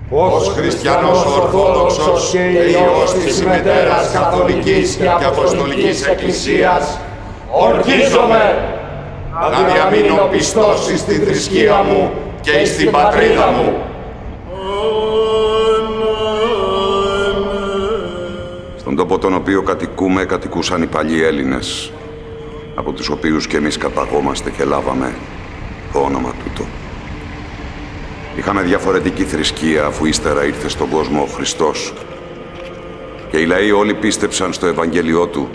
ως χριστιανός ορθόδοξος και ιός της ημετέρας καθολικής και αποστολικής εκκλησίας, ορκίζομαι να διαμείνω πιστός στη θρησκεία μου και στην πατρίδα μου. Στον τόπο τον οποίο κατοικούμε, κατοικούσαν οι παλιοί Έλληνες, από τους οποίους και εμείς καταγόμαστε και λάβαμε το όνομα τούτο. Είχαμε διαφορετική θρησκεία, αφού ύστερα ήρθε στον κόσμο ο Χριστός και οι λαοί όλοι πίστεψαν στο Ευαγγέλιό του,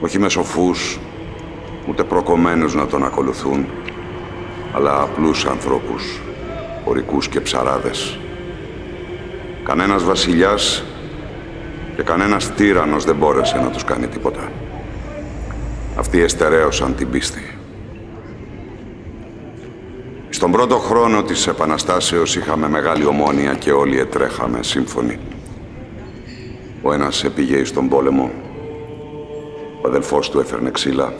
όχι με σοφούς, ούτε προκομμένους να τον ακολουθούν, αλλά απλούς ανθρώπους, ορικούς και ψαράδες. Κανένας βασιλιάς και κανένας τύραννος δεν μπόρεσε να τους κάνει τίποτα. Αυτοί εστερέωσαν την πίστη. Στον πρώτο χρόνο της Επαναστάσεως είχαμε μεγάλη ομόνοια και όλοι ετρέχαμε σύμφωνοι. Ο ένας επήγε εις τον πόλεμο, ο αδελφός του έφερνε ξύλα,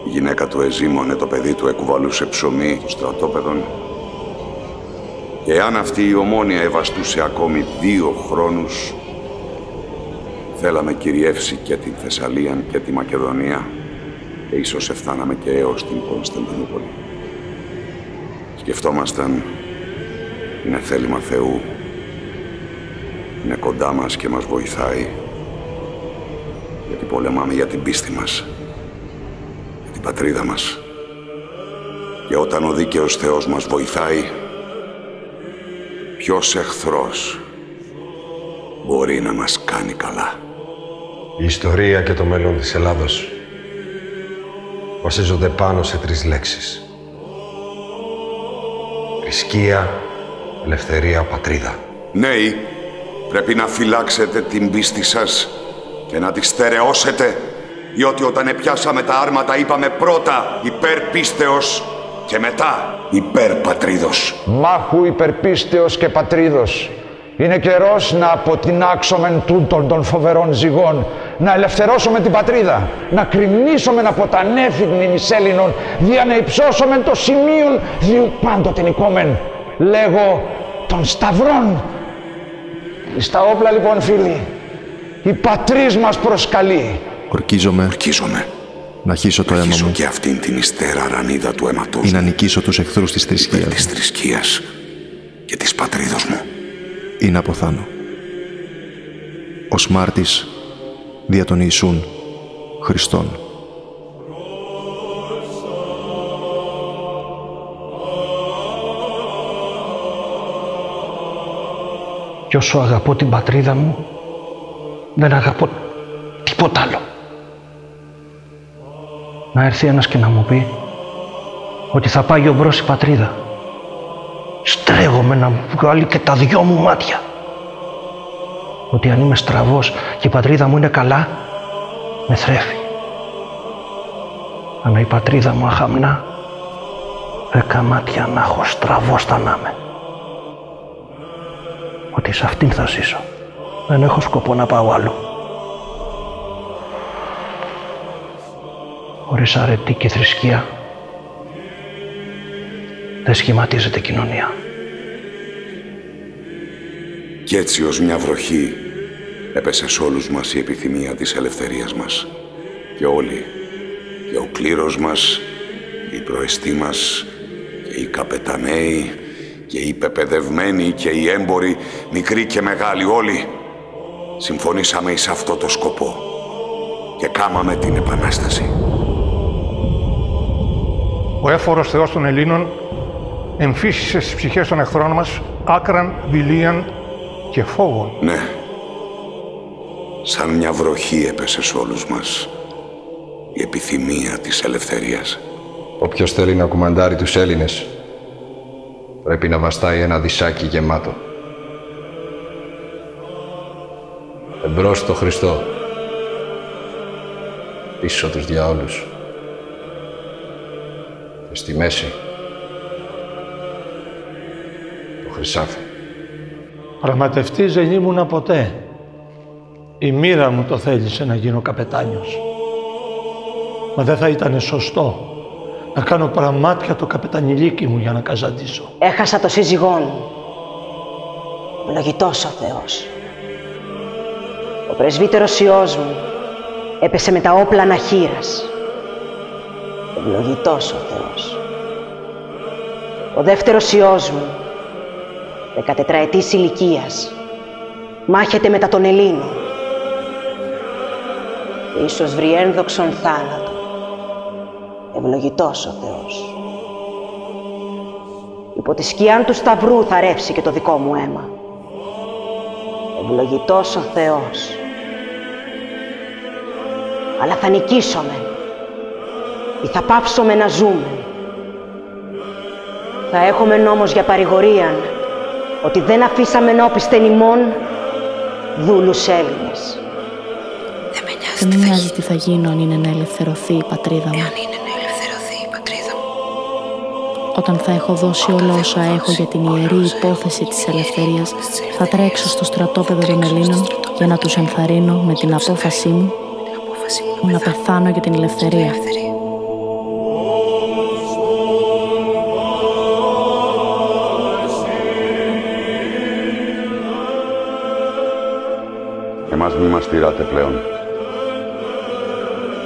η γυναίκα του εζήμωνε, το παιδί του εκουβαλούσε ψωμί του στρατόπεδων, και αν αυτή η ομόνοια ευαστούσε ακόμη 2 χρόνους, θέλαμε κυριεύσει και την Θεσσαλία και τη Μακεδονία και ίσως εφτάναμε και έως την Κωνσταντινούπολη. Σκεφτόμασταν, είναι θέλημα Θεού, είναι κοντά μας και μας βοηθάει, γιατί πολεμάμε για την πίστη μας, για την πατρίδα μας. Και όταν ο δίκαιος Θεός μας βοηθάει, ποιος εχθρός μπορεί να μας κάνει καλά? Η ιστορία και το μέλλον της Ελλάδος βασίζονται πάνω σε 3 λέξεις. Θρησκεία, ελευθερία, πατρίδα. Νέοι, πρέπει να φυλάξετε την πίστη σας και να τη στερεώσετε, διότι όταν επιάσαμε τα άρματα είπαμε πρώτα υπέρ πίστεως και μετά υπέρ πατρίδος. Μάχου υπέρ πίστεως και πατρίδος. Είναι καιρός να αποτινάξομεν τούτων των φοβερών ζυγών, να ελευθερώσουμε την πατρίδα, να κρυμνήσομεν από τα νέφη μνήμης Έλληνων, δια να υψώσομεν το σημείο διού πάντοτε νικόμεν. Λέγω των σταυρών. Στα όπλα λοιπόν, φίλοι, η πατρίς μας προσκαλεί. Ορκίζομαι να χύσω το αίμα μου και αυτήν την υστέρα ρανίδα του αίματός ή να νικήσω τους εχθρούς της θρησκείας και της πατρίδος μου. Ή να αποθάνω ως μάρτης δια των Ιησούν Χριστών. Κι όσο αγαπώ την πατρίδα μου, δεν αγαπώ τίποτα άλλο. Να έρθει ένας και να μου πει ότι θα πάει μπρος η πατρίδα. Στρέγομαι να μου βγάλει και τα 2 μου μάτια. Ότι αν είμαι στραβός και η πατρίδα μου είναι καλά, με θρέφει. Αν η πατρίδα μου αχαμνά, 10 μάτια να έχω στραβός θα να είμαι. Ότι σε αυτήν θα ζήσω. Δεν έχω σκοπό να πάω αλλού. Χωρίς αρετή και θρησκεία δεν σχηματίζεται κοινωνία. Κι έτσι ως μια βροχή έπεσε σ' όλους μας η επιθυμία της ελευθερίας μας. Και όλοι, και ο κλήρος μας, και οι προεστοί μας, και οι καπεταναίοι, και οι πεπαιδευμένοι, και οι έμποροι, μικροί και μεγάλοι, όλοι συμφωνήσαμε εις αυτό το σκοπό και κάμαμε την Επανάσταση. Ο έφορος Θεός των Ελλήνων εμφύσισε στις ψυχές των εχθρών μας άκραν, δειλίαν και φόβων. Ναι, σαν μια βροχή έπεσε σε όλους μας η επιθυμία της ελευθερίας. Όποιος θέλει να κουμαντάρει τους Έλληνες, πρέπει να βαστάει ένα δισάκι γεμάτο. Εμπρός στο Χριστό, πίσω τους διαόλους. Και στη μέση, το χρυσάφι. Πραγματευτής δεν ήμουνα ποτέ. Η μοίρα μου το θέλησε να γίνω καπετάνιος. Μα δεν θα ήταν σωστό να κάνω πραμάτια το καπετανιλίκι μου για να καζαντήσω. Έχασα το σύζυγό μου. Ευλογητός ο Θεός. Ο πρεσβύτερος Υιός μου έπεσε με τα όπλα αναχήρας. Ευλογητός ο Θεός. Ο δεύτερος Υιός μου, 14ετής ηλικίας, μάχεται μετά των Ελλήνων και ίσως βρει ένδοξον θάνατο. Ευλογητός ο Θεός. Υπό τη σκιάν του σταυρού θα ρεύσει και το δικό μου αίμα. Ευλογητός ο Θεός. Αλλά θα νικήσομε ή θα πάψομε να ζούμε. Θα έχουμε νόμος για παρηγορίαν ότι δεν αφήσαμε όπισθεν ημών δούλους Έλληνες. Δεν με νοιάζει τι θα γίνω αν είναι να ελευθερωθεί η πατρίδα μου. Όταν θα έχω δώσει όλα όσα έχω για την ιερή υπόθεση της ελευθερίας, θα τρέξω στο στρατόπεδο των Ελλήνων για να τους ενθαρρύνω με την απόφασή μου να πεθάνω για την ελευθερία. Εμάς μη μας τυράτε πλέον.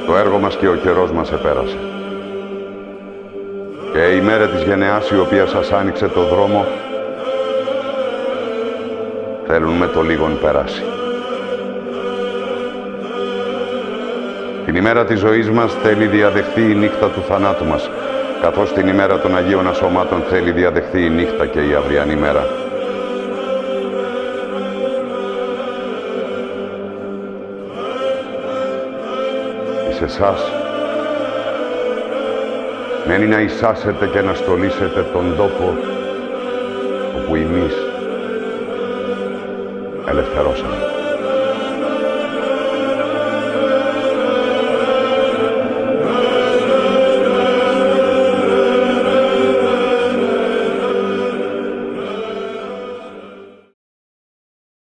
Το έργο μας και ο καιρός μας επέρασε. Και η μέρα της γενεάς η οποία σας άνοιξε το δρόμο θέλουν με το λίγον περάσει. Την ημέρα της ζωής μας θέλει διαδεχθεί η νύχτα του θανάτου μας, καθώς την ημέρα των Αγίων Ασωμάτων θέλει διαδεχθεί η νύχτα και η αυριανή μέρα. Εις εσάς μένει να εισάσετε και να στολίσετε τον τόπο όπου εμείς ελευθερώσαμε.